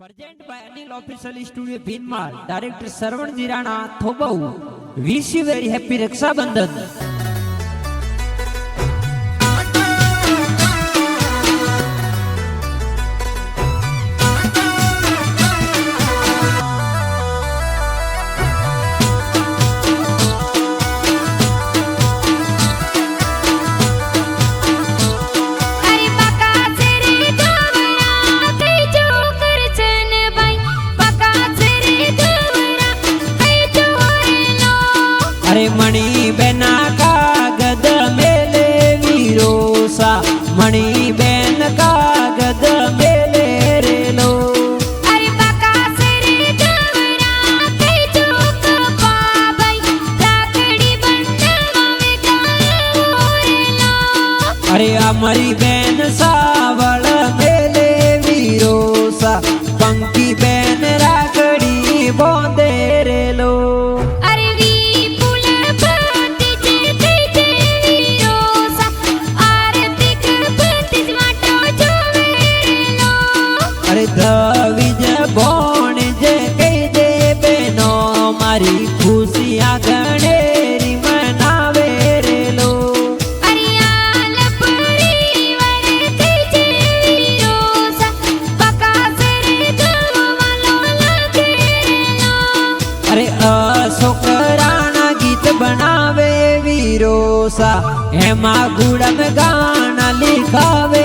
Present by Anil Official Studio Vinmal, Director Sarvan Jirana Thobau. Wish you very happy Raksha Bandhan. अरे मणि बेना कागद मेले वीरोसा मणि Ben कागद मेले रेलो अरे बाका सरे गवरा कई चोक पाबई लाकड़ी बनवा में गायो रेलो अरे अमरी बेन सावळ मेले वीरोसा पंकी बेन राकड़ी बोंदे रेलो अरे दविज बोण जे कई दे बेनो मारी खुशियां गणेरी मनावे रेलो अरे आल परिवार कई जे वीरोसा बाका सरे गवालो लागे रेलो अरे अशोकराना गीत बनावे वीरोसा हेमा गुड़म गाना लिखावे